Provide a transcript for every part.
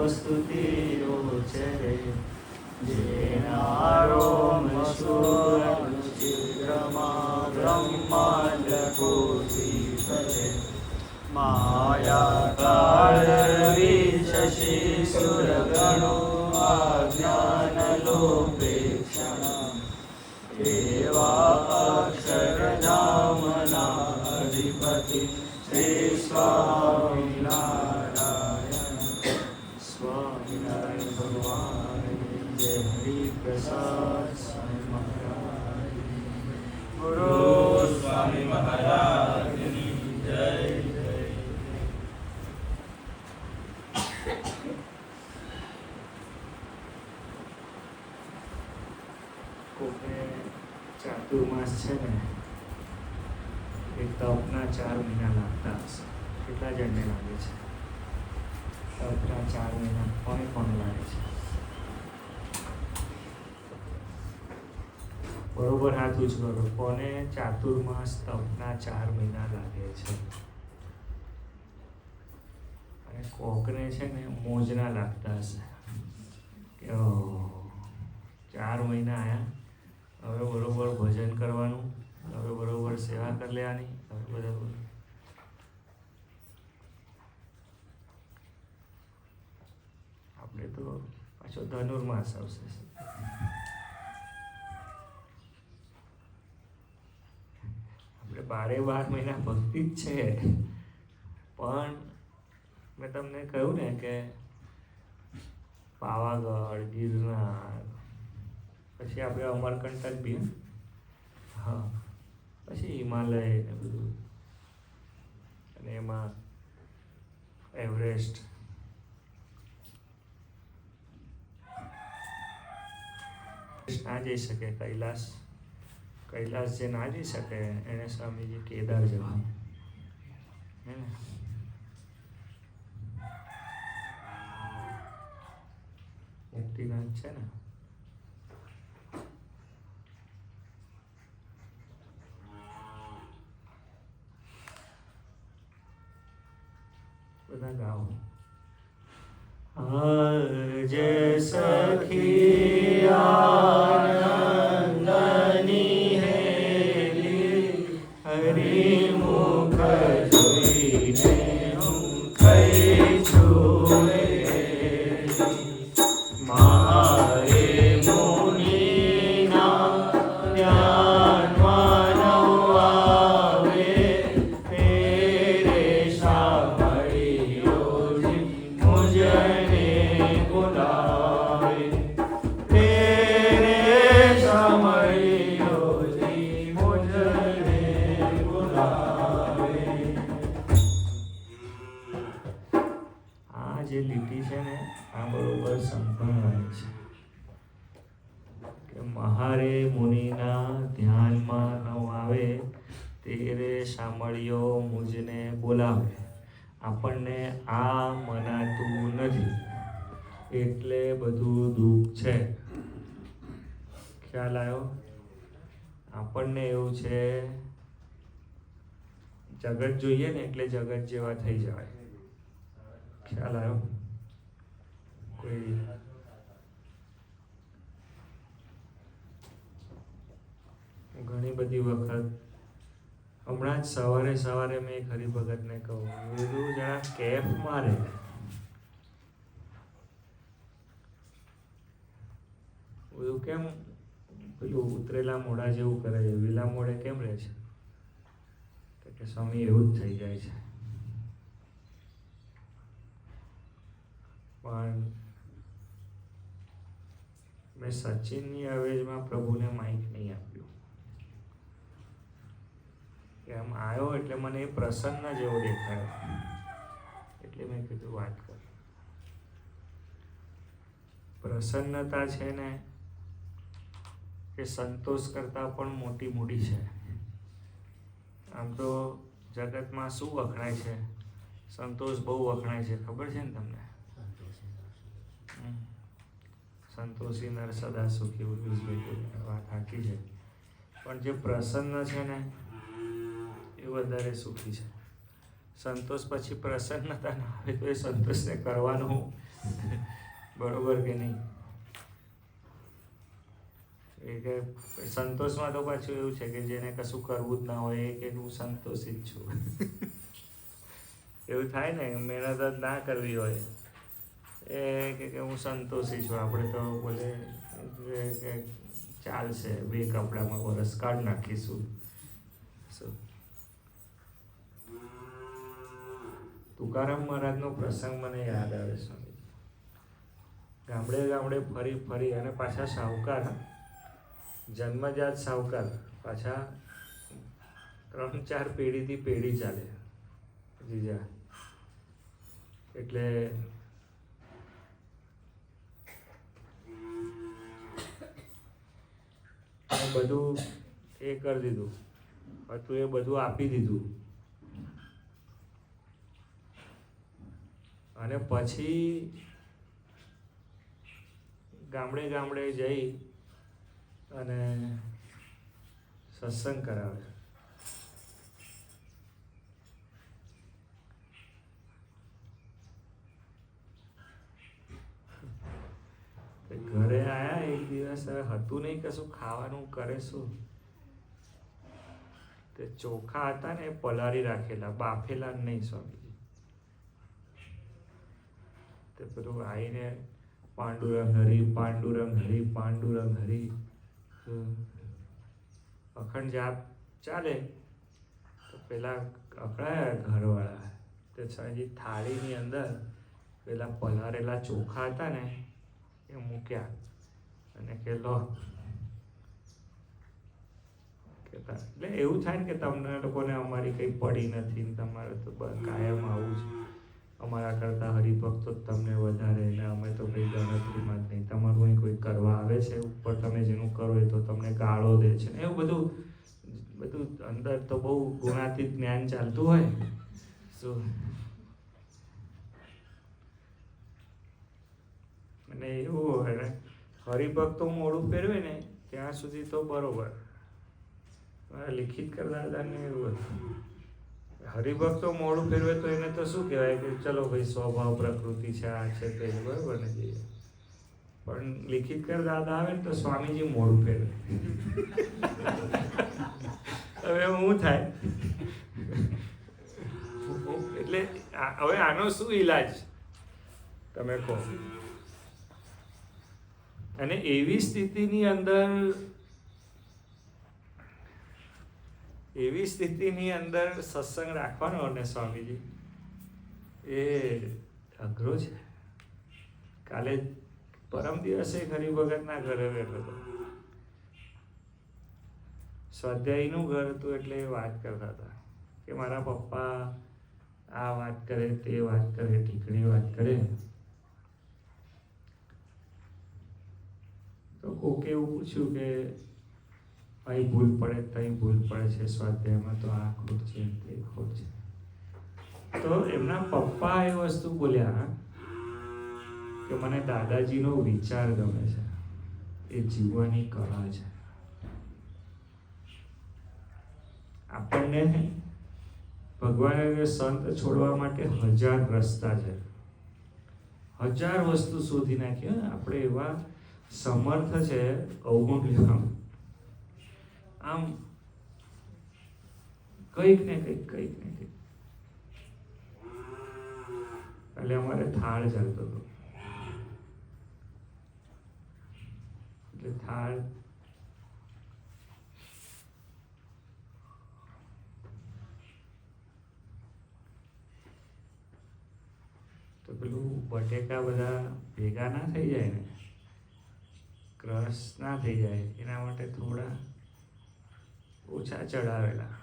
સ્તુતિઓ ચરે જેનારોમ સુરચિદ્રમાં બ્રહ્માંડ કોટી ફરે માયા કાળ વિશશી સુરગણો અજ્ઞાન લોપેક્ષણ એવા અક્ષરધામના અધિપતિ શ્રી સ્વામિનારાયણ સ્વામિનારાયણ ભગવાન જય હરિ પ્રસાદ સ્વામી મહારાજ ગુરુ સ્વામી મહારાજની જય જય. કોને ચાતુર્માસ છે ને એ તપના 4 મહિના લાગતા હશે. કેટલા જણને લાગે છે તપના 4 મહિના? કોને કોને લાગે છે? બરોબર હાથ ઉંચ કરો. કોને ચાતુર્માસ તપના 4 મહિના લાગે છે? અને કોકને છે ને મોજના લાગતા હશે કે 4 મહિના આયા, હવે બરોબર ભજન કરવાનું, હવે બરોબર સેવા કરી લેવાની, હવે બરાબર. આપણે તો પાછો ધનુર્માસ આવશે. આપણે 12 મહિના ભક્તિ જ છે, પણ મેં તમને કહ્યું ને કે પાવાગઢ, ગિરનાર, પછી આપણે અમરકંટક બી, હા, પછી હિમાલય ને બધું, અને એમાં એવરેસ્ટ, ના જઈ શકે. કૈલાસ જે ના જઈ શકે એને સ્વામીજી કેદાર જવા, હે ને? મુક્તિનાથ છે ને, બધા ગાઓ. જય સખી આનંદની હેલી હરિ મુખ જોઈને હું ખઈ છું મારે મુનિના ધ્યાનમાં ન આવે તેરે સાંભળ્યો મુજને બોલાવે, તેરે સાંભળ્યો મુજને બોલાવે. આ જે લીટી છે ને, આ બરોબર સંભળાય છે કે મહારે મુનિના ધ્યાનમાં ન આવે તેરે સાંભળ્યો મુજને બોલાવે. આપણને આ મનાતું નથી એટલે બધું દુઃખ છે. ખ્યાલ આવ્યો? આપણને એવું છે જગત જોઈએ ને એટલે જગત જેવા થઈ જવાય. ખ્યાલ આવ્યો? કોઈ ઘણી બધી વખત, હમણાં જ સવારે મેં એક હરિભગતને કહું, બધું જરા કેફ મારે, બધું કેમ પેલું ઉતરેલા મોઢા જેવું કરે છે, વિલા મોઢે કેમ રહે છે? કે સ્વામી એવું જ થઈ જાય છે. પણ મેં સચિનની અવેજમાં પ્રભુને માઇક નહીં આપ્યું. આમ આવ્યો એટલે મને એ પ્રસન્ન જેવો દેખાયો, એટલે મેં કીધું વાત કર. પ્રસન્નતા છે ને એ સંતોષ કરતાં પણ મોટી મૂડી છે. આમ તો જગતમાં શું વખણાય છે? સંતોષ બહુ વખણાય છે, ખબર છે ને તમને? સંતોષી નર સદા સુખી, વાત સાચી છે. પણ જે પ્રસન્ન છે ને એ વધારે સુખી છે. સંતોષ પછી પ્રસન્નતા ના આવે તો એ સંતોષને કરવાનું બરોબર કે નહીં? એ કે સંતોષમાં તો પાછું એવું છે કે જેને કશું કરવું જ ના હોય એ કે હું સંતોષિત છું. એવું થાય ને, મહેનત જ ના કરવી હોય એ કે હું સંતોષી છું. આપણે તો બોલે કે ચાલશે, 2 કપડામાં વરસ કાઢ નાખીશું. શું તુકારામ મહારાજનો પ્રસંગ મને યાદ આવે છે. ગામડે ગામડે ફરી ફરી અને પાછા સાહુકાર, જન્મજાત સાહુકાર, પાછા 3-4 પેઢીથી પેઢી ચાલે જીજા. એટલે બધું એ કરી દીધું હતું, એ બધું આપી દીધું. અને પછી ગામડે ગામડે જઈ અને સત્સંગ કરાવે. ઘરે આયા એક દિવસ, હતું નહીં કશું ખાવાનું, કરે શું? તે ચોખા હતા ને એ પલાળી રાખેલા, બાફેલા નહીં સ્વામીજી. તે પેલું આવીને પાંડુરંગ હરી, પાંડુરંગ હરી, પાંડુરંગ હરી, અખંડ જાપ ચાલે. તો પેલા અકળાયા ઘરવાળા, તે સ્વામીજી થાળીની અંદર પેલા પલાળેલા ચોખા હતા ને એ મૂક્યા અને કે લો. એટલે એવું થાય ને કે તમને લોકોને અમારી કંઈ પડી નથી, તમારે તો કાયમ આવું જ, અમારા કરતા હરિભક્તો તમને વધારે, ને અમે તો કંઈ ગણતરીમાં જ નહીં. તમારું અહીં કોઈ કરવા આવે છે ઉપર, તમે જેનું કરો એ તો તમને ગાળો દે છે. એવું બધું અંદર તો બહુ ગુણાતીત જ્ઞાન ચાલતું હોય. શું અને એવું હોય ને, હરિભક્તો મોડું ફેરવે ને ત્યાં સુધી તો બરોબર. લિખિત કરતા હતા ને એવું હતું. હરિભક્તો મોડું ફેરવે તો એને તો શું કહેવાય કે ચલો ભાઈ સ્વભાવ પ્રકૃતિ છે, આ છે તે, બરોબર ને જઈએ. પણ લિખિત કર દાદા આવે ને તો સ્વામીજી મોડું ફેરવે. હવે શું થાય? એટલે હવે આનો શું ઈલાજ તમે કહો? અને એવી સ્થિતિની અંદર સત્સંગ રાખવાનો ને સ્વામીજી, એ અઘરો છે. કાલે પરમ દિવસે હરિભગતના ઘરે બેઠો હતો. સ્વાધ્યાયીનું ઘર હતું, એટલે એ વાત કરતા હતા કે મારા પપ્પા આ વાત કરે, તે વાત કરે, ઠીકણી વાત કરે. તો કોકે એવું પૂછ્યું કે અહીં ભૂલ પડે, ત્યાં ભૂલ પડે છે, સ્વાધ્યાયમાં તો આ ખોટ છે, તે ખોટ છે. તો એમના પપ્પા એ વસ્તુ બોલ્યા કે મને દાદાજીનો વિચાર ગમે છે, એ જીવવાની કળા છે. આપણને ભગવાનને સંત છોડવા માટે 1000 રસ્તા છે, 1000 વસ્તુ શોધી નાખી. આપણે એવા સમર્થ છે અવગુણ, આમ કંઈક ને કંઈક. એટલે અમારે થાળ ચાલતો હતો, એટલે થાળ તો પેલું બટેકા બધા ભેગા ના થઈ જાય ને, ક્રશ ના થઈ જાય, એના માટે થોડા ઓછા ચડાવેલા.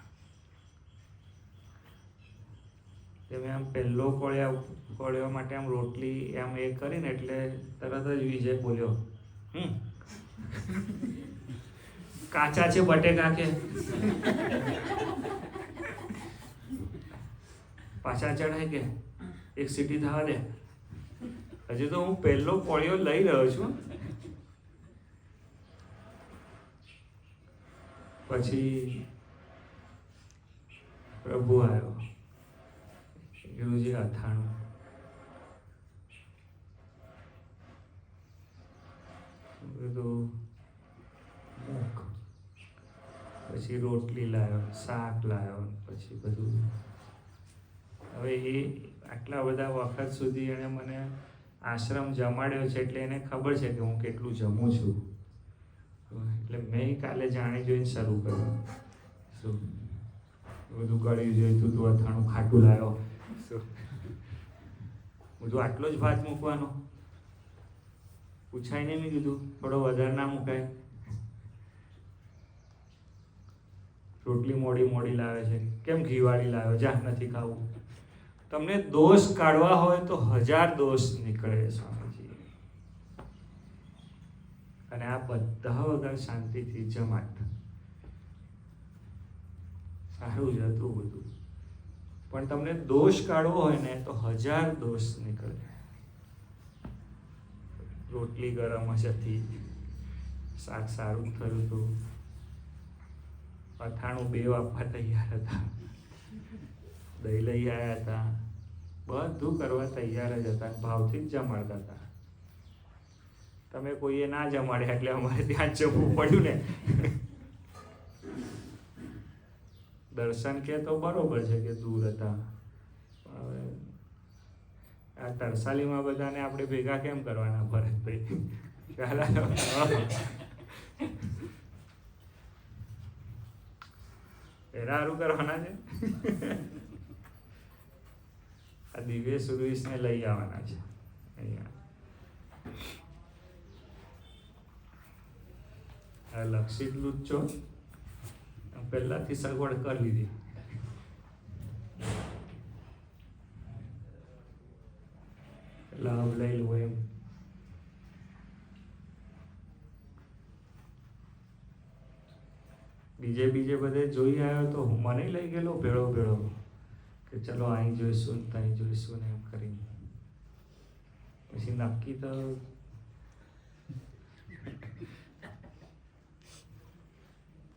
મેં આમ પહેલો કોળિયો માટે આમ રોટલી આમ એ કરીને એટલે તરત જ વિજય બોલ્યો, કાચા છે બટેકા કે? પાછા ચડાય કે? એક સીટી થવા દે. હજી તો હું પહેલો કોળિયો લઈ રહ્યો છું. પછી પ્રભુ આવ્યો, ગુરુજી અથાણું. કીધું મૂક, પછી રોટલી લાવ્યો, શાક લાવ્યો, પછી બધું. હવે એ આટલા બધા વખત સુધી એણે મને આશ્રમ જમાડ્યો છે એટલે એને ખબર છે કે હું કેટલું જમું છું. એટલે મેં કાલે જાણી જોઈને શરૂ કર્યું. શું બધું કર્યું જોઈતું તું, અથાણું ખાટું લાવ્યો, શું બધું આટલો જ ભાત મૂકવાનો, પૂછાઈને નહીં કીધું થોડો વધારે ના મુકાય. રોટલી મોડી મોડી લાવે છે, કેમ ઘીવાળી લાવ્યો, જા નથી ખાવું. તમને દોષ કાઢવા હોય તો 1000 દોષ નીકળે સ્વામીજી. અને આ બધા વગર શાંતિથી જમાટ. સારું જ હતું બધું, પણ તમને દોષ કાઢવો હોય ને તો 1000 દોષ નીકળે. રોટલી ગરમ જ હતી, શાક સારું થયું હતું, અથાણું 2 આપવા તૈયાર હતા, દહીં લઈ આવ્યા હતા, બધું કરવા તૈયાર જ હતા, ભાવથી જ જમાડતા હતા. તમે કોઈએ ના જમાડ્યા એટલે અમારે ત્યાં જવું પડ્યું ને. દર્શન કે તો બરોબર છે કે દૂર હતા, હવે આ તરસાલીમાં બધાને આપણે ભેગા કેમ કરવાના ભરતભાઈ? એના સારું કરવાના છે. આ દિવ્ય સુરેશને લઈ આવવાના છે અહીંયા. આ લક્ષિત લુચ્ચો પહેલાથી સગવડ કરી લીધી. લાભ લઈ લો એમ. બીજે બધે જોઈ આવ્યો તો મને લઈ ગયેલો ભેળો કે ચલો અહીં જોઈશું ને ત્યાં જોઈશું ને એમ કરીને. પછી નક્કી તો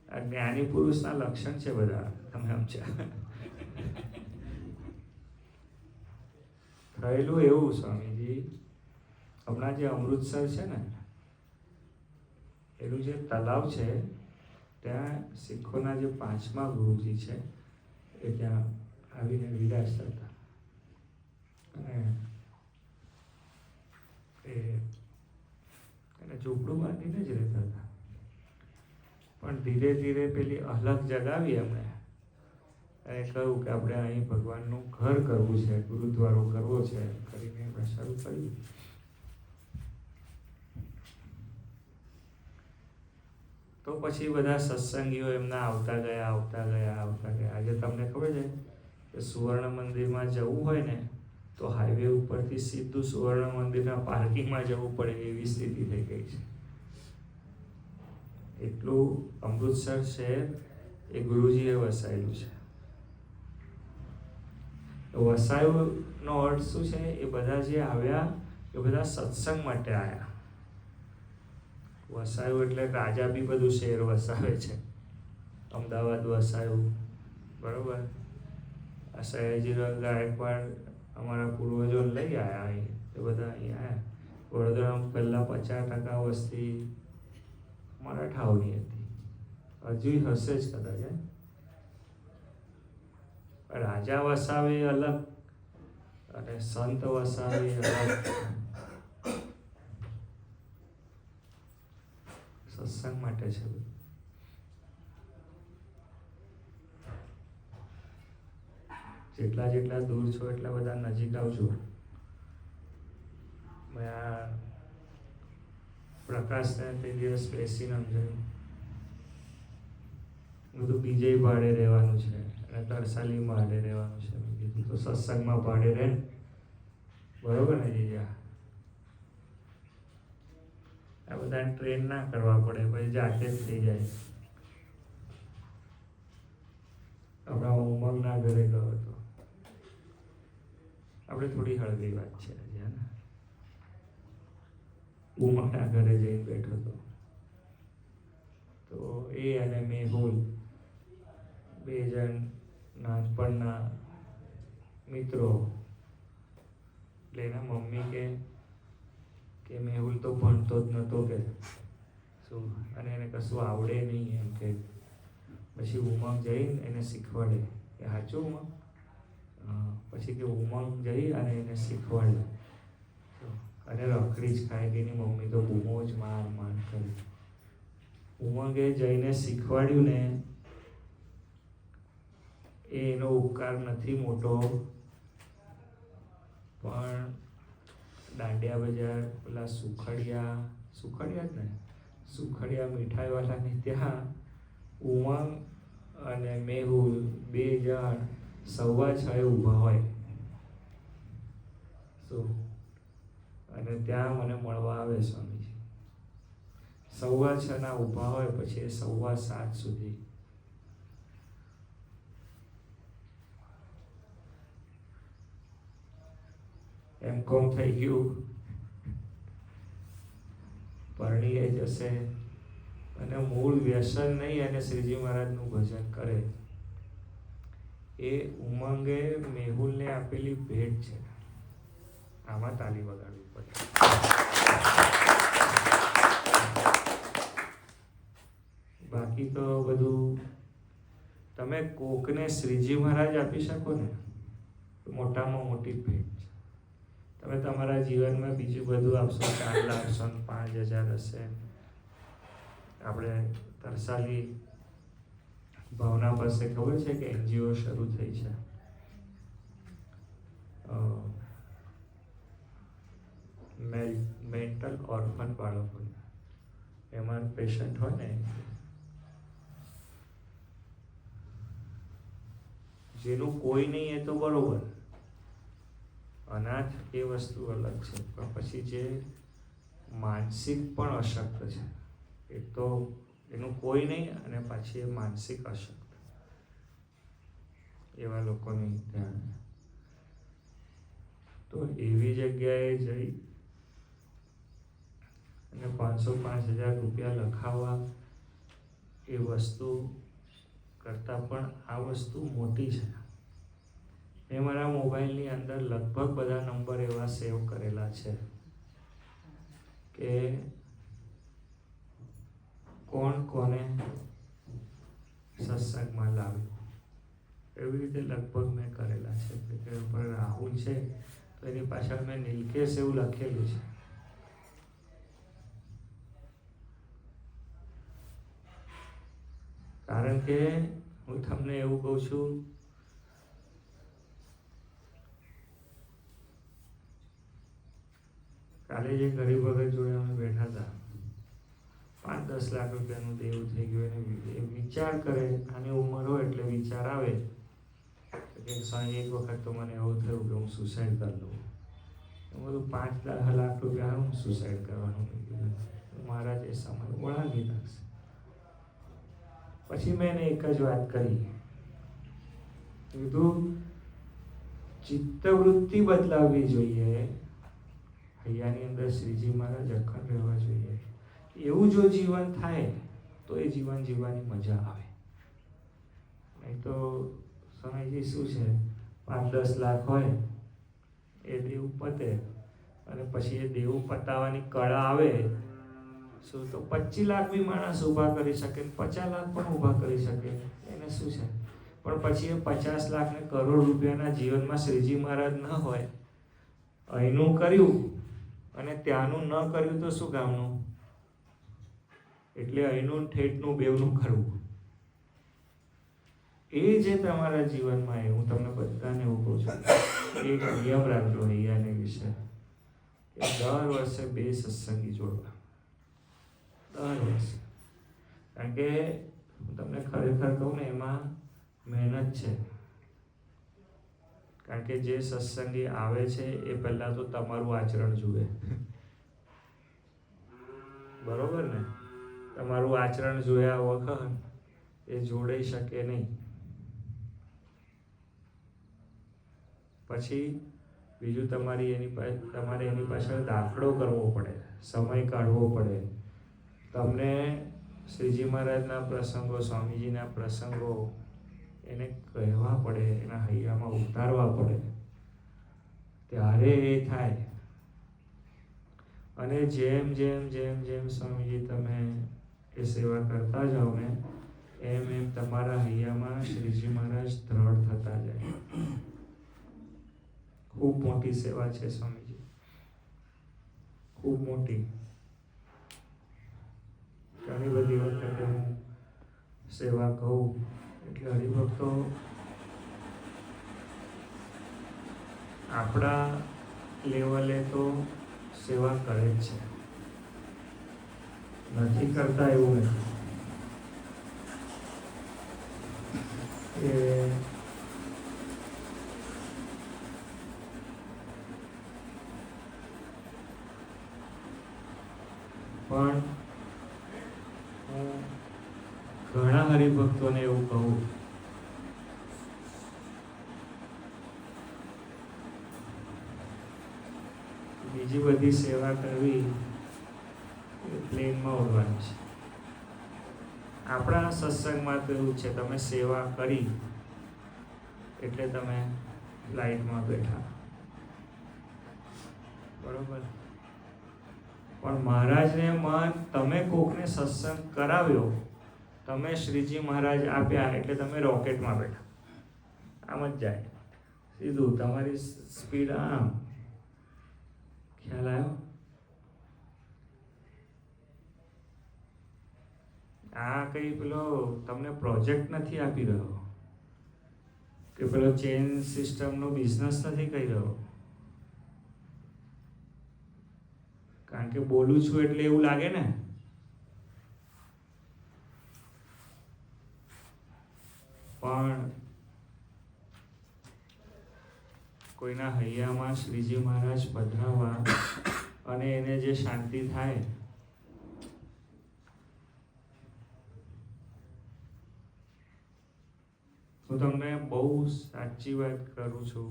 આ જ્ઞાની પુરુષના લક્ષણ છે બધા, તમે સમજ્યા. થયેલું એવું સ્વામીજી, હમણાં જે અમૃતસર છે ને એનું જે તલાવ છે ત્યાં શીખોના જે 5મા ગુરુજી છે એ ત્યાં આવીને વિરાજતા હતા. અને એને ઝૂંપડું બાંધીને જ રહેતા હતા. પણ ધીરે ધીરે પેલી અલગ જગાવી એમણે અને કહ્યું કે આપણે અહીં ભગવાનનું ઘર કરવું છે, ગુરુદ્વારો કરવો છે કરીને એમણે શરૂ કર્યું. તો પછી બધા સત્સંગીઓ એમના આવતા ગયા. આજે તમને ખબર છે કે સુવર્ણ મંદિરમાં જવું હોય ને તો હાઈવે ઉપરથી સીધું સુવર્ણ મંદિરના પાર્કિંગમાં જવું પડે એવી સ્થિતિ થઈ ગઈ છે. એટલું અમૃતસર શહેર એ ગુરુજીએ વસાયેલું છે. વસાયુંનો અર્થ શું છે? એ બધા જે આવ્યા એ બધા સત્સંગ માટે આવ્યા. વસાયું એટલે રાજા બી બધું શહેર વસાવે છે. અમદાવાદ વસાયું, બરોબર. આ સયાજીરાવ ગાયકવાડ અમારા પૂર્વજો લઈ આવ્યા અહીં, એ બધા અહીં આવ્યા. વડોદરામાં પહેલાં 50% વસ્તી મરાઠાઓની હતી, હજુ હશે જ કદાચ. રાજા વસાવે અલગ અને સંત વસાવે અલગ. સત્સંગ માટે છે. જેટલા દૂર છો એટલા બધા નજીક આવજો. મેં આ પ્રકાશને તે દિવસ બેસીને સમજાયું બધું બીજે ભાડે રહેવાનું છે અને તરસાલી ભાડે રહેવાનું છે. મેં કીધું તો સત્સંગમાં ભાડે રહે, બરોબર ને જીજા? આ બધાને ટ્રેન ના કરવા પડે, પછી જાતે જ થઈ જાય. હમણાં ઉમંગના ઘરે ગયો હતો, આપણે થોડી હળવી વાત છે આજે, હે ને? ઉમંગના ઘરે જઈને બેઠો હતો તો એ અને મેહુલ 2 જણ નાનપણના મિત્રો. એટલે એના મમ્મી કે મેહુલ તો ભણતો જ નહોતો કે શું, અને એને કશું આવડે નહીં એમ કે પછી ઉમંગ જઈને એને શીખવાડે કે સાચું ઉમંગ, પછી કે ઉમંગ જઈ અને એને શીખવાડે અને રખડી જ ખાય કે એની મમ્મી તો બૂમો જ માર કરે. ઉમંગે જઈને શીખવાડ્યું ને એનો ઉપકાર નથી મોટો, પણ દાંડિયા બજાર પેલા સુખડિયા જ ને, સુખડિયા મીઠાઈવાળાને ત્યાં ઉમંગ અને મેહુલ 2 જણ 6:15 ઊભા હોય. શું, અને ત્યાં મને મળવા આવે સ્વામીજી. 6:15 ઊભા હોય, પછી 7:15 સુધી M.Com થઈ ગયું, પરણીએ જશે અને મૂળ વ્યસન નહીં અને શ્રીજી મહારાજનું ભજન કરે. એ ઉમંગે મેહુલને આપેલી ભેટ છે. આમાં તાલી વગાડવી પડે. બાકી તો બધું તમે કોકને શ્રીજી મહારાજ આપી શકો ને, મોટામાં મોટી ભેટ છે. તમે તમારા જીવનમાં બીજું બધું આપશો, 4 લાખ આપશો, 5,000 હશે. આપણે તરસાલી ભાવના પાસે ખબર છે કે NGO શરૂ થઈ છે, મેન્ટલ ઓર્ફન બાળકોને. એમાં પેશન્ટ હોય ને, જેનું કોઈ નહીં એ તો બરોબર, અનાથ એ વસ્તુ અલગ છે, પણ પછી જે માનસિક પણ અશક્ત છે, એ તો એનું કોઈ નહીં અને પાછી એ માનસિક અશક્ત, એવા લોકોની ધ્યાન. તો એવી જગ્યાએ જઈ અને 5,000 રૂપિયા લખાવવા એ વસ્તુ કરતાં પણ આ વસ્તુ મોટી છે. મેં મારા મોબાઈલની અંદર લગભગ બધા નંબર એવા સેવ કરેલા છે કે કોણ કોને સત્સંગમાં લાવ્યું. એવી રીતે લગભગ મેં કરેલા છે. કે રાહુલ છે તો એની પાછળ મેં નીલકેશ એવું લખેલું છે. કારણ કે હું તમને એવું કહું છું, કાલે જે ગરીબ વગર જોડે અમે બેઠા હતા, 5-10 લાખ રૂપિયાનું દેવું થઈ ગયું. એને વિચાર કરે, આની ઉંમર હોય એટલે વિચાર આવે કે એક વખત તો મને એવું થયું કે હું સુસાઇડ કરી લઉં. હું બધું 5 લાખ રૂપિયા હું સુસાઇડ કરવાનું મારા જે સમય વળાવી નાખશે. પછી મેં એને એક જ વાત કરી, કીધું ચિત્તવૃત્તિ બદલાવવી જોઈએ, હૈયાની અંદર શ્રીજી મહારાજ અખંડ રહેવા જોઈએ. એવું જો જીવન થાય તો એ જીવન જીવવાની મજા આવે. નહીં તો સ્વામીજી શું છે, 5-10 લાખ હોય એ દેવું પતે અને પછી એ દેવું પતાવવાની કળા આવે શું, તો 25 લાખ બી માણસ ઊભા કરી શકે, 50 લાખ પણ ઊભા કરી શકે. એને શું છે, પણ પછી એ 50 લાખ ને કરોડ રૂપિયાના જીવનમાં શ્રીજી મહારાજ ન હોય, અહીંનું કર્યું અને ત્યાંનું ન કર્યું તો શું કામનું. એટલે અહીંનું ઠેઠનું બેવનું કરવું. એ જે તમારા જીવનમાં એ હું તમને બધાને એવું કહું છું, એક નિયમ રાખજો હૈયાને વિશે, કે દર વર્ષે 2 સત્સંગી જોડવા. દર વર્ષે. કારણ કે હું તમને ખરેખર કહું ને, એમાં મહેનત છે. કારણ કે જે સત્સંગી આવે છે એ પહેલાં તો તમારું આચરણ જુએ. બરોબર ને? તમારું આચરણ જોયા વગર એ જોડાઈ શકે નહીં. પછી બીજું તમારે એની પાછળ દાખલો કરવો પડે, સમય કાઢવો પડે. તમને શ્રીજી મહારાજના પ્રસંગો, સ્વામીજીના પ્રસંગો એને કહેવા પડે, એના હૈયામાં ઉતારવા પડે, ત્યારે એ થાય. અને જેમ જેમ જેમ જેમ સ્વામીજી તમે એ સેવા કરતા જાઓ ને એમ એમ તમારા હૈયામાં શ્રીજી મહારાજ દ્રઢ થતા જાય. ખૂબ મોટી સેવા છે સ્વામીજી, ખૂબ મોટી. ઘણી બધી વખતે હું સેવા કહું એટલે હરિભક્તો આપણા લેવલે તો સેવા કરે જ છે, નથી કરતા એવું નથી. કે પણ હું ઘણા હરિભક્તોને એવું કહું બીજી બધી સેવા કરવી એ પ્લેનમાં ઉડવાનું છે. આપણા સત્સંગમાં તો એવું છે, તમે સેવા કરી એટલે તમે ફ્લાઇટમાં બેઠા, બરોબર. પણ મહારાજને મન તમે કોકને સત્સંગ કરાવ્યો, તમે શ્રીજી મહારાજ આપ્યા એટલે તમે રોકેટમાં બેઠા. આમ જ જાય સીધું, તમારી સ્પીડ આમ. ખ્યાલ આવ્યો? આ કઈ પેલો તમને પ્રોજેક્ટ નથી આપી રહ્યો કે પેલો ચેન સિસ્ટમનો બિઝનેસ નથી કરી રહ્યો. કારણ કે બોલું છું એટલે એવું લાગે ને. પણ કોઈના હૈયામાં શ્રીજી મહારાજ પધરાવવા અને એને જે શાંતિ થાય, હું તમને બહુ સાચી વાત કરું છું.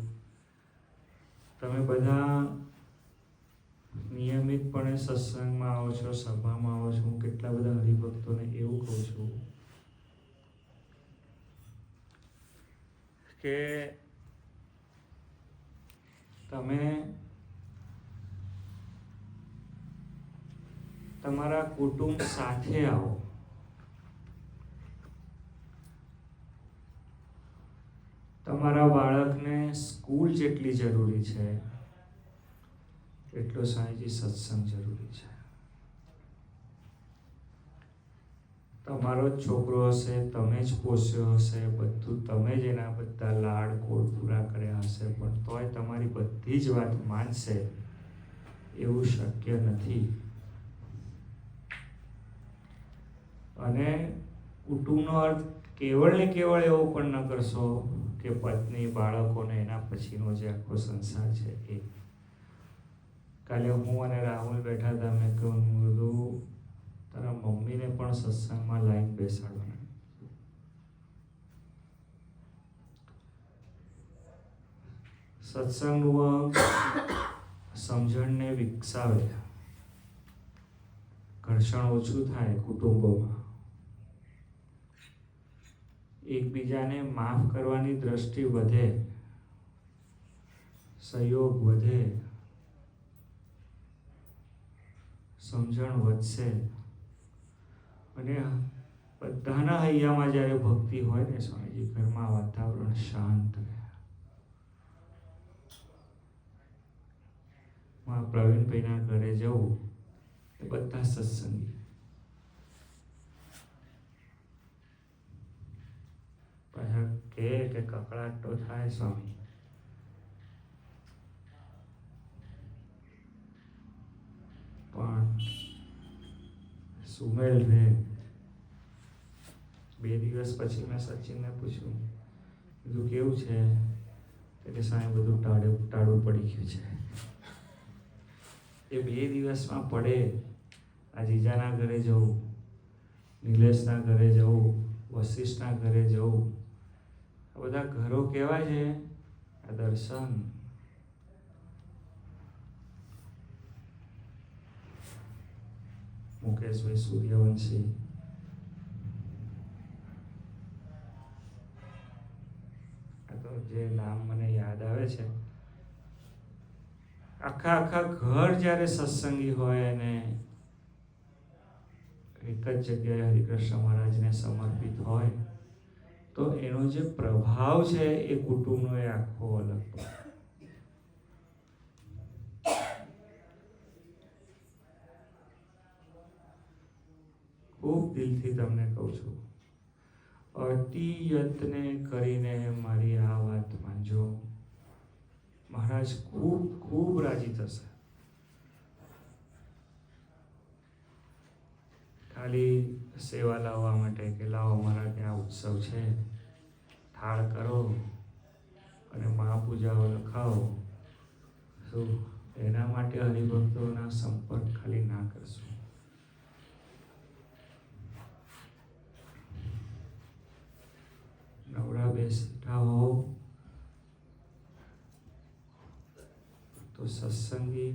તમે બધા નિયમિતપણે સત્સંગમાં આવો છો, સભામાં આવો છો. હું કેટલા બધા હરિભક્તોને એવું કહું છું કે તમે તમારા કુટુંબ સાથે આવો. તમારા બાળકને સ્કૂલ જેટલી જરૂરી છે એટલો સ્વામીજી સત્સંગ જરૂરી છે. તમારો જ છોકરો હશે, તમે જ પોસ્યો હશે, બધું તમે જ એના બધા લાડ કોડ પૂરા કર્યા હશે, પણ તોય તમારી બધી જ વાત માનશે એવું શક્ય નથી. અને કુટુંબનો અર્થ કેવળ ને કેવળ એવો પણ ન કરશો કે પત્ની, બાળકોને એના પછીનો જે આખો સંસાર છે એ. કાલે હું અને રાહુલ બેઠા હતા, મેં કહ્યું તારા મમ્મીને પણ સત્સંગમાં લાઈન બેસાડવાના. સત્સંગનું સમજણને વિકસાવે, ઘર્ષણ ઓછું થાય કુટુંબોમાં, એકબીજાને માફ કરવાની દ્રષ્ટિ વધે, સહયોગ વધે, સમજણ વધશે. અને બધાના હૈયામાં જ્યારે ભક્તિ હોય ને સ્વામીજી, ઘરમાં વાતાવરણ શાંત રહે. પ્રવીણભાઈના ઘરે જવું એ બધા સત્સંગી, પાછા કે કકળાટ તો થાય સ્વામી, પણ સુમેલ રહે. 2 દિવસ પછી મેં સચિનને પૂછ્યું, કીધું કેવું છે? એટલે સાહેબ બધું ટાળું પડી ગયું છે. એ 2 દિવસમાં પડે. આ જીજાના ઘરે જવું, નિલેશના ઘરે જવું, વશિષ્ઠના ઘરે જવું, આ બધા ઘરો કહેવાય છે આ દર્શન. મુકેશભાઈ સૂર્યવંશી, આ તો જે નામ મને યાદ આવે છે, આખા ઘર જ્યારે સત્સંગી હોય અને એક જ જગ્યાએ હરિકૃષ્ણ મહારાજને સમર્પિત હોય તો એનો જે પ્રભાવ છે એ કુટુંબનો એ આખો અલગ પડે. ખૂબ દિલથી તમને કહું છું, અતિ યત્ન કરીને મારી આ વાત માનજો, મહારાજ ખૂબ ખૂબ રાજી થશે. ખાલી સેવા લાવવા માટે કે લાવો મારા ત્યાં ઉત્સવ છે, થાળ કરો અને મહાપૂજાઓ લખાવો, શું એના માટે હરિભક્તોના સંપર્ક ખાલી ના કરશો. નવરા બેસતા હો તો સત્સંગની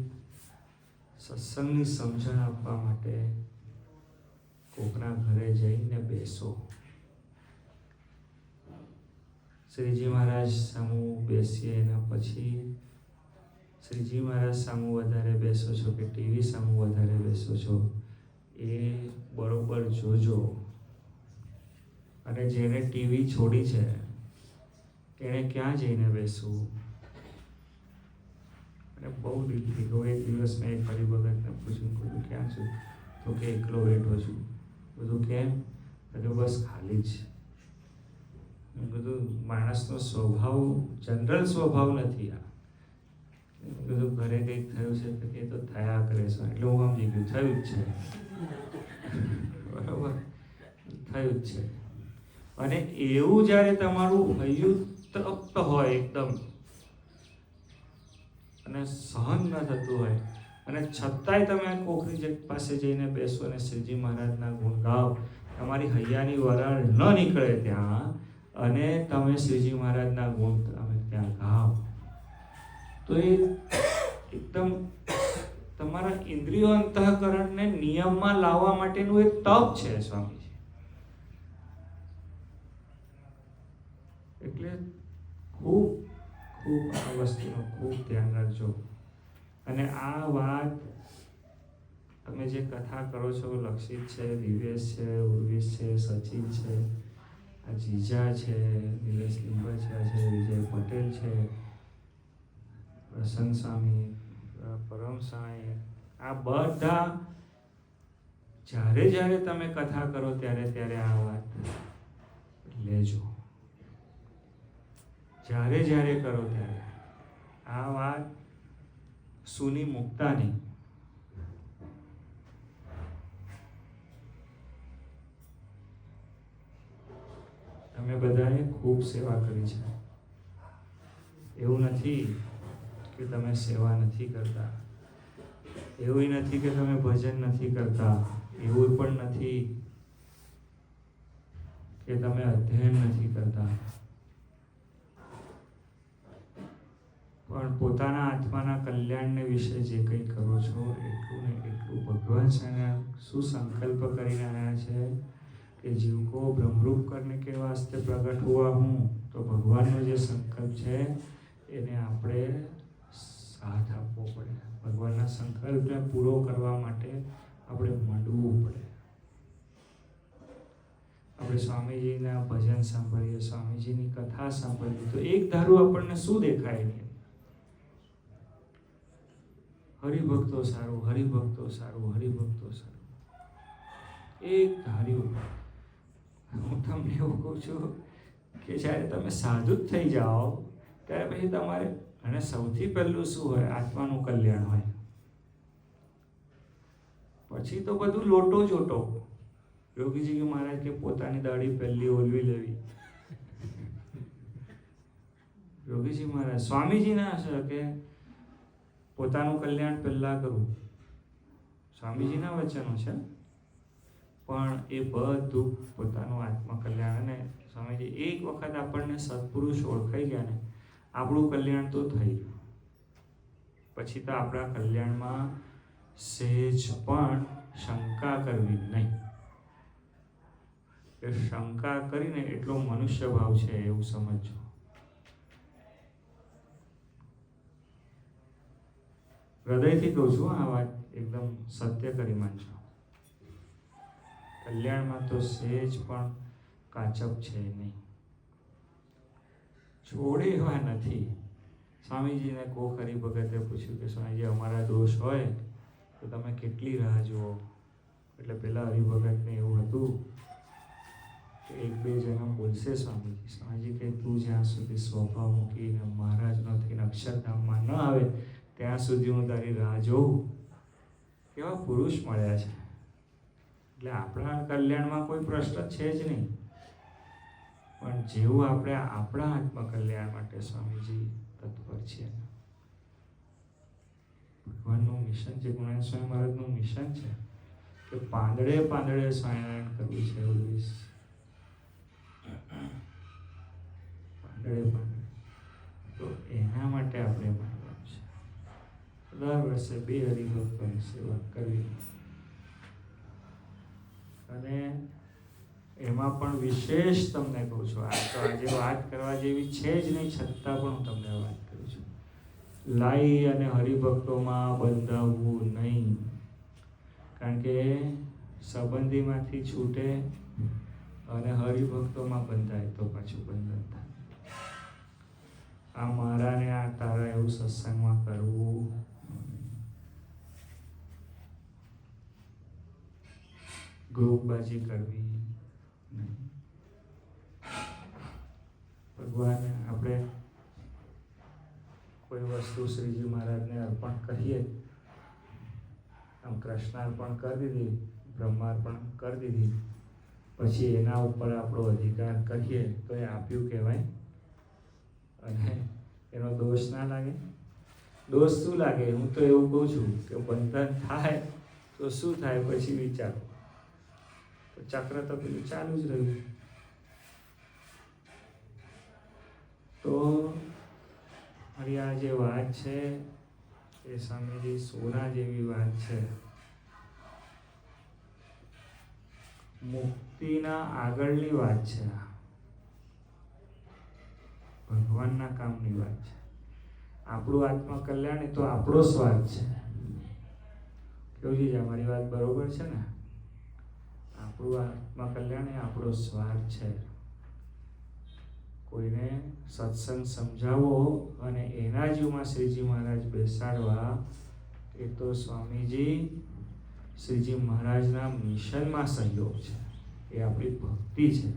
સમજણ આપવા માટે કોકના ઘરે જઈને બેસો. શ્રીજી મહારાજ સામું બેસીએ એના પછી શ્રીજી મહારાજ સામું વધારે બેસો છો કે ટીવી સામું વધારે બેસો છો એ બરોબર જોજો. અને જેને ટીવી છોડી છે એણે ક્યાં જઈને બેસવું? અને બહુ દિલથી કહું, એક દિવસ મેં એક હરિભગતને પૂછ્યું, કહ્યું ક્યાં છું? તો કે એકલો બેઠો છું. બધું કેમ? તો બસ ખાલી જ. બધું માણસનો સ્વભાવ જનરલ સ્વભાવ નથી આ. બધું ઘરે કંઈક થયું છે તો કે તો થયા કરે છે, એટલે હું સમજી ગયું થયું જ છે. બરોબર, થયું જ છે. અને એવું જ્યારે તમારું હૈયું તૃપ્ત હોય એકદમ અને સહન ન થતું હોય અને છતાંય તમે કોકની પાસે જઈને બેસો અને શ્રીજી મહારાજના ગુણ ગાઓ, તમારી હૈયાની વરાળ ન નીકળે ત્યાં અને તમે શ્રીજી મહારાજના ગુણ તમે ત્યાં ગાઓ તો એ એકદમ તમારા ઇન્દ્રિયો અંતઃકરણને નિયમમાં લાવવા માટેનું એક તપ છે સ્વામીજી. એટલે ખૂબ ખૂબ આ વસ્તુનું ખૂબ ધ્યાન રાખજો. અને આ વાત તમે જે કથા કરો છો, લક્ષિત છે, દિવેશ છે, ઉર્વિશ છે, સચિન છે, આ જીજા છે, નિલેશ લીંબચિયા છે, વિજય પટેલ છે, પ્રસન્ન સ્વામી, પરમ સ્વામી, આ બધા જ્યારે તમે કથા કરો ત્યારે આ વાત લેજો. જ્યારે કરો ત્યારે આ વાત સૂની મૂકતા નહીં. તમે બધાએ ખૂબ સેવા કરી છે. એવું નથી કે તમે સેવા નથી કરતા, એવું નથી કે તમે ભજન નથી કરતા, એવું પણ નથી કે તમે અધ્યયન નથી કરતા, પણ પોતાના આત્માના કલ્યાણને વિશે જે કંઈ કરો છો એટલું ને એટલું ભગવાન સામે શું સંકલ્પ કરીને આવ્યા છે કે જીવ કો બ્રહ્મરૂપ કરને કે વાસ્તે પ્રગટ હુआ હું. તો ભગવાનનો જે સંકલ્પ છે એને આપણે સાથ આપવો પડે. ભગવાનના સંકલ્પને પૂરો કરવા માટે આપણે માંડવું પડે. આપણે સ્વામીજીના ભજન સાંભળીએ, સ્વામીજીની કથા સાંભળીએ તો એક ધારું આપણને શું દેખાય નહીં? હરિભક્તો સારું, હરિભક્તો સારું, હરિભક્તો સારું, એક ધાર્યું. હું તમને એવું કહું છું કે જ્યારે તમે સાધુ જ થઈ જાઓ ત્યારે પછી તમારે, અને સૌથી પહેલું શું હોય? આત્માનું કલ્યાણ હોય. પછી તો બધું લોટો ચોટો. યોગીજી મહારાજ કે પોતાની દાઢી પહેલી ઓલવી લેવી. યોગીજી મહારાજ, સ્વામીજી ના હશે કે પોતાનું કલ્યાણ પહેલા કરવું. સ્વામીજીના વચનો છે, પણ એ બધું પોતાનું આત્મ કલ્યાણ. અને સ્વામીજી એક વખત આપણને સત્પુરુષ ઓળખાઈ ગયા ને આપણું કલ્યાણ તો થઈ ગયું. પછી તો આપણા કલ્યાણમાં સહેજ પણ શંકા કરવી નહીં. એ શંકા કરીને એટલો મનુષ્ય ભાવ છે એવું સમજો. હૃદયથી કહું છું, આ વાત એકદમ સત્ય કરી માનજો. કલ્યાણમાં તો સહેજ પણ કાચપ છે નહીં. જોડે એવા નથી. સ્વામીજીને કોક હરિભગતે પૂછ્યું કે સ્વામીજી અમારા દોષ હોય તો તમે કેટલી રાહ જુઓ? એટલે પેલા હરિભગતને એવું હતું કે એક બે જણા બોલશે સ્વામીજી કે તું જ્યાં સુધી સ્વભાવ મૂકીને મહારાજનો થઈને અક્ષરધામમાં ન આવે ત્યાં સુધી હું તારી રાહ જોઉં. કેવા પુરુષ મળ્યા છે. એટલે આપણા કલ્યાણમાં કોઈ પ્રશ્ન છે જ નહીં. પણ જેવું આપણે આપણા આત્મકલ્યાણ માટે સ્વામીજી તત્પર છે. ભગવાનનું મિશન છે, ગુણાનંદ સ્વામી મહારાજનું મિશન છે કે પાંદડે પાંદડે સ્વામિનારાયણ કરવું છે. પાંદડે પાંદડે તો એના માટે આપણે માનવાનું છે. દર વર્ષે 2 હરિભક્તોની સેવા કરવી. અને એમાં પણ વિશેષ તમને કહું છું, આ તો આજે વાત કરવા જેવી છે જ નહીં, છતાં પણ હું તમને વાત કરું છું. લાઈ અને હરિભક્તોમાં બંધાવવું નહીં. કારણ કે સંબંધીમાંથી છૂટે અને હરિભક્તોમાં બંધાય તો પાછું બંધન થાય. આ મારા ને આ તારા એવું સત્સંગમાં કરવું. ગ્રુપબાજી કરવી નહીં. ભગવાન આપણે કોઈ વસ્તુ શ્રીજી મહારાજને અર્પણ કરીએ, આમ કૃષ્ણાર્પણ કરી દીધી, બ્રહ્માર્પણ કરી દીધી, પછી એના ઉપર આપણો અધિકાર કરીએ તો એ આપ્યું કહેવાય અને એનો દોષ ના લાગે? દોષ શું લાગે? હું તો એવું કહું છું કે બંધન થાય તો શું થાય પછી વિચારો. તો ચક્ર તો પેલું ચાલુ જ રહ્યું. તો મારી આ જે વાત છે એ સ્વામીજી સોના જેવી વાત છે. મુક્તિના આગળની વાત છે. ભગવાનના કામની વાત છે. આપણું આત્મકલ્યાણ એ તો આપણો સ્વાર્થ છે. કેવું છે? અમારી વાત બરોબર છે ને? આપણું આત્મકલ્યાણ એ આપણો સ્વાર્થ છે. કોઈને સત્સંગ સમજાવો અને એના જીવમાં શ્રીજી મહારાજ બેસાડવા એ તો સ્વામીજી શ્રીજી મહારાજના મિશનમાં સહયોગ છે. એ આપણી ભક્તિ છે.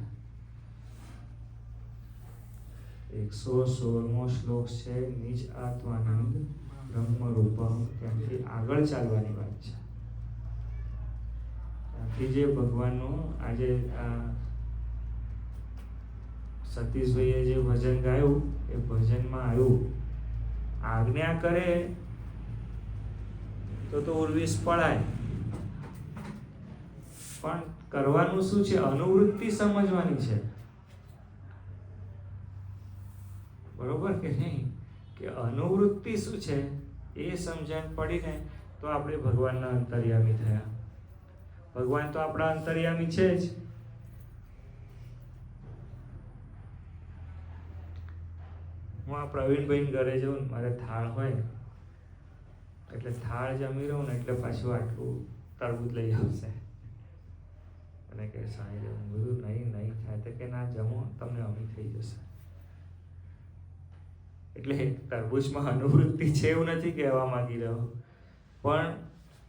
116મો શ્લોક છે, નિજ આત્માનંદ બ્રહ્મરૂપમ. ત્યાંથી આગળ ચાલવાની વાત છે. ત્યાંથી જે ભગવાનનું આજે આ સતીશભાઈએ જે ભજન ગાયું એ ભજનમાં આવ્યું, આજ્ઞા કરે તો ઉર્વિશ પડાય. પણ કરવાનું શું છે? અનુવૃત્તિ સમજવાની છે. બરોબર કે નહીં? કે અનુવૃત્તિ શું છે એ સમજણ પડીને તો આપણે ભગવાનના અંતર્યામી થયા. ભગવાન તો આપણા અંતર્યામી છે જ. હું આ પ્રવીણભાઈ ઘરે જાઉં, મારે થાળ હોય એટલે થાળ જમી રહું ને એટલે પાછું આટલું તરબૂચ લઈ આવશે અને કે સાંજે હું બધું નહીં થાય તો કે ના જમો, તમને અમી થઈ જશે. એટલે તરબૂચમાં અનુવૃત્તિ છે એવું નથી કહેવા માંગી રહ્યો, પણ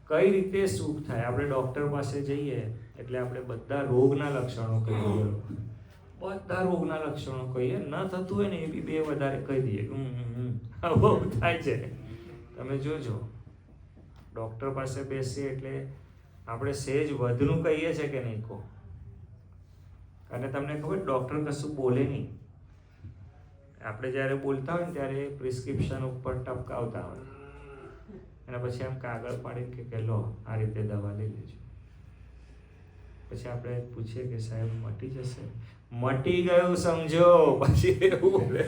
કઈ રીતે સુખ થાય. આપણે ડૉક્ટર પાસે જઈએ એટલે આપણે બધા રોગના લક્ષણો કહીએ. બધા રોગના લક્ષણો કહીએ, ન થતું હોય ને એ બી 2 વધારે કહી દઈએ. બહુ થાય છે. તમે જોજો, ડૉક્ટર પાસે બેસીએ એટલે આપણે સહેજ વધનું કહીએ છીએ કે નહીં કહો. અને તમને ખબર, ડૉક્ટર કશું બોલે નહીં. આપણે જ્યારે બોલતા હોય ને ત્યારે પ્રિસ્ક્રિપ્શન ઉપર ટપકાવતા હોય અને પછી આમ કાગળ પાડીને કે લો આ રીતે દવા લઈ લેજો. પછી આપણે પૂછીએ કે સાહેબ મટી જશે? મટી ગયું સમજો. પછી એવું બોલે.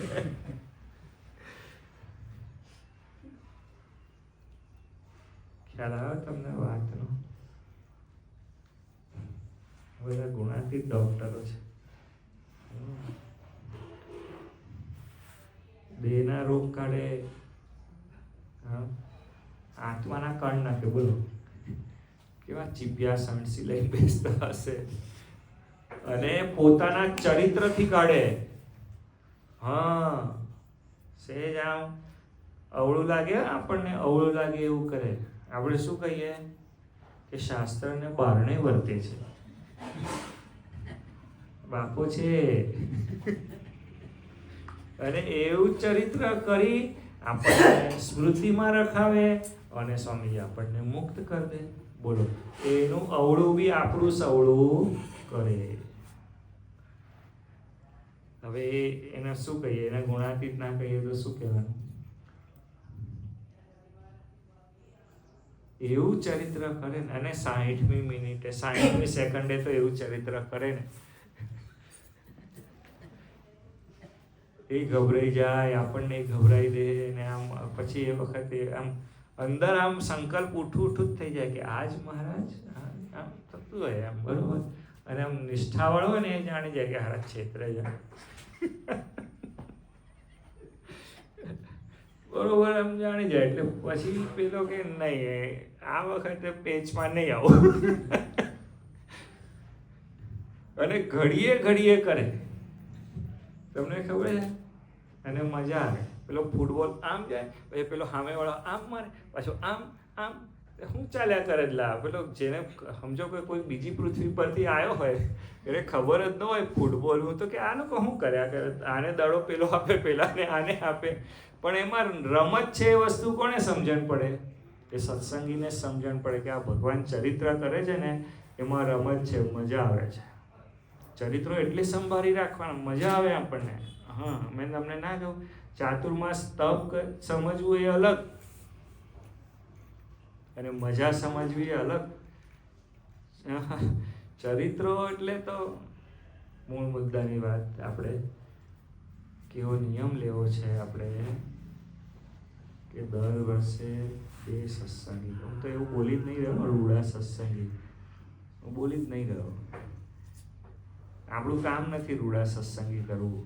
ખ્યાલ આવે તમને વાતનો? બધા ગુણાતીત ડોક્ટરો છે. દેહના રોગ કાઢે, આત્માના કણ નાખે. બોલો કેવા ચીપિયા સણસી લઈને બેસતા હશે, અને પોતાના ચરિત્રથી કાઢે. હા, સહેજ આમ અવળું લાગે, આપણને અવળું લાગે એવું કરે. આપણે શું કહીએ કે શાસ્ત્રને બારણે વર્તે છે, બાપો છે. અને એવું ચરિત્ર કરી આપણને સ્મૃતિમાં રખાવે, અને સ્વામીજી આપણને મુક્ત કરી દે. બોલો, એનું અવળું બી આપણું સવળું કરે. હવે એને શું કહીએ? એને ગુણાતીત ના કહીએ તો શું કહેવાનું? એવું ચરિત્ર કરે ને, અને 60મી મિનિટે 60મી સેકન્ડે તો એવું ચરિત્ર કરે ને, એ ગભરાઈ જાય, આપણને ગભરાઈ દે ને. આમ પછી એ વખતે આમ અંદર આમ સંકલ્પ ઉઠું જ થઈ જાય કે આજ મહારાજ, આમ થતું હોય આમ, બરોબર. અને આમ નિષ્ઠાવાળો હોય ને એ જાણી જાય કે હારા ક્ષેત્રે જાય. બરોબર, આમ જાણી જાય. એટલે પછી પેલો કે નહીં, આ વખતે પેચમાં નહીં આવું. અને ઘડીએ ઘડીએ કરે, તમને ખબર છે. અને મજા આવે. પેલો ફૂટબોલ આમ જાય, પછી પેલો સામેવાળો આમ મારે, પાછો આમ આમ, શું ચાલ્યા કરે. પેલો જેને સમજો કે કોઈ બીજી પૃથ્વી પરથી આવ્યો હોય, એને ખબર જ ન હોય ફૂટબોલ, હું તો કે આનું શું કર્યા કરે, આને દડો પેલો આપે, પેલાને આને આપે. પણ એમાં રમત છે એ વસ્તુ કોને સમજણ પડે? એ સત્સંગીને સમજણ પડે કે આ ભગવાન ચરિત્ર કરે છે ને, એમાં રમત છે, મજા આવે છે. ચરિત્રો એટલે સંભાળી રાખવાના, મજા આવે આપણને. હા, મેં તમને ના કહું, ચાતુર્માસ તપ સમજવું એ અલગ, અને મજા સમજવી એ અલગ. ચરિત્રો એટલે તો મૂળ મુદ્દાની વાત. આપણે કેવો નિયમ લેવો છે આપણે કે દર વર્ષે 2 સત્સંગી. હું તો એવું બોલી જ નહીં રહ્યો, રૂડા સત્સંગી હું બોલી જ નહીં રહ્યો. આપણું કામ નથી રૂડા સત્સંગી કરવું.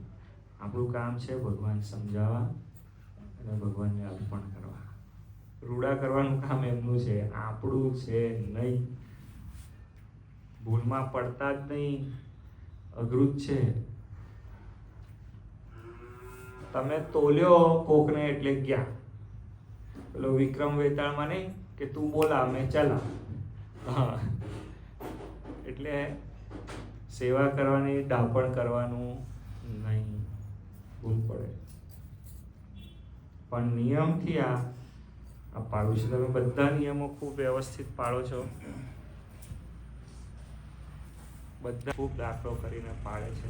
આપણું કામ છે ભગવાન સમજાવવા અને ભગવાનને અર્પણ કરવા. રૂડા કરવાનું કામ એમનું છે, આપણું છે નહીં. ભૂલમાં પડતા જ નહીં, અઘરું જ છે. તમે તોલ્યો કોકને એટલે ગયા. પેલો વિક્રમ વેતાળમાં નહીં કે તું બોલા મેં ચલા. હા, એટલે સેવા કરવાની, ડાપણ કરવાનું નહીં, ભૂલ પડે. પણ નિયમથી આ પાડું છે. તમે બધા નિયમો ખૂબ વ્યવસ્થિત પાડો છો, બધા ખૂબ દાખલો કરીને પાડે છે.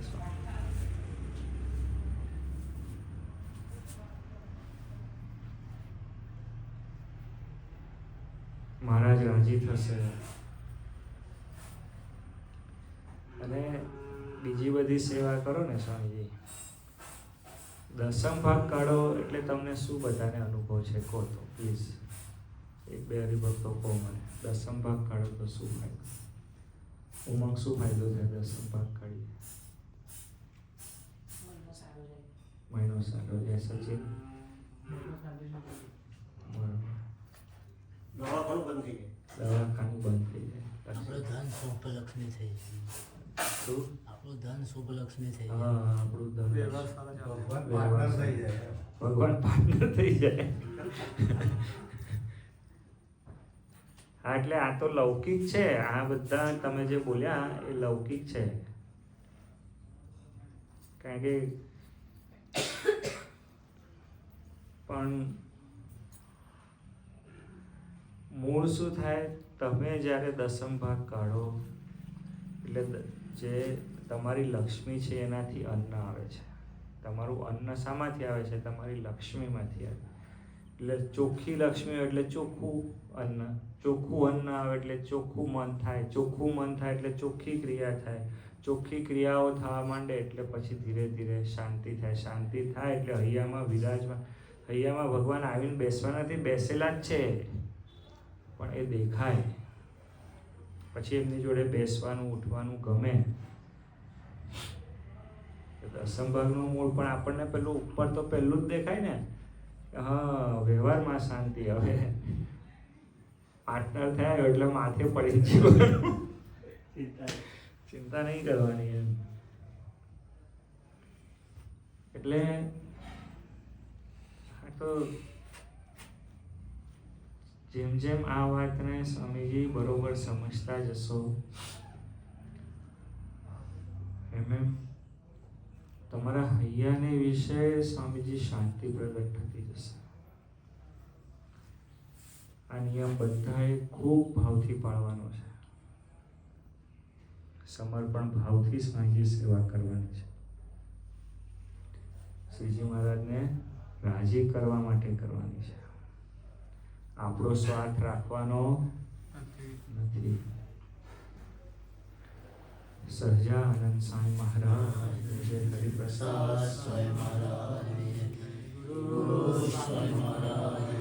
મહારાજ રાજી થશે. અને બીજી બધી સેવા કરો ને સ્વામીજી, દસમ ભાગ કાઢો એટલે તમને શું બધાને અનુભવ છે કહો તો પ્લીઝ. 1-2 હરિભક્તો કહો મને, દસમ ભાગ કાઢો તો શું ફાયદો? ઉમંગ, શું ફાયદો થાય દસમ ભાગ કાઢીએ? મહિનો સારો જાય. સચિન? દવાખાનું બંધ થઈ જાય. દવાખાનું બંધ થઈ જાય. આપણું ધન શુભલક્ષ્મી થઈ જાય. શું? આપણું ધન શુભલક્ષ્મી થઈ હા, જાય. આપણું ધન ભગવાન પાર્ટનર થઈ જાય. ભગવાન પાર્ટનર થઈ જાય. હા, એટલે આ તો લૌકિક છે. આ બધા તમે જે બોલ્યા એ લૌકિક છે. કારણ કે પણ મૂળ શું થાય, તમે જ્યારે દસમ ભાગ કાઢો એટલે જે તમારી લક્ષ્મી છે એનાથી અન્ન આવે છે. તમારું અન્ન શામાંથી આવે છે? તમારી લક્ષ્મીમાંથી આવે. એટલે ચોખ્ખી લક્ષ્મી એટલે ચોખ્ખું અન્ન, ચોખ્ખું અન્ન આવે એટલે ચોખ્ખું મન થાય, ચોખ્ખું મન થાય એટલે ચોખ્ખી ક્રિયા થાય, ચોખ્ખી ક્રિયાઓ થવા માંડે એટલે પછી ધીરે ધીરે શાંતિ થાય, શાંતિ થાય એટલે હૈયામાં વિરાજમાં. હૈયામાં ભગવાન આવીને બેસવા નથી, બેસેલા જ છે, પણ એ દેખાય. પછી એમની જોડે બેસવાનું, ઉઠવાનું ગમે. દસમ ભાગનું મૂળ પણ આપણને પેલું ઉપર તો પહેલું જ દેખાય ને. હા, વ્યવહારમાં શાંતિ. હવે પાર્ટનર થયા એટલે માથે પડી જવાનું. ચિંતા નહીં કરવાની એમ. એટલે આ તો જેમ જેમ આ વાતને સ્વામીજી બરોબર સમજતા જશો એમ એમ તમારા હૈયાને વિશે સ્વામીજી શાંતિ પ્રગટ થતી જશે. આ નિયમ બધાએ ખૂબ ભાવથી પાળવાનો છે. સમર્પણ ભાવથી સ્વામીજી સેવા કરવાની છે. શ્રીજી મહારાજને રાજી કરવા માટે કરવાની છે. આપણો સ્વાર્થ રાખવાનો નથી. સહજાનંદ સ્વામી મહારાજ જય હરિપ્રસાદ સ્વામી મહારાજ, ગુરુ સ્વામી મહારાજ.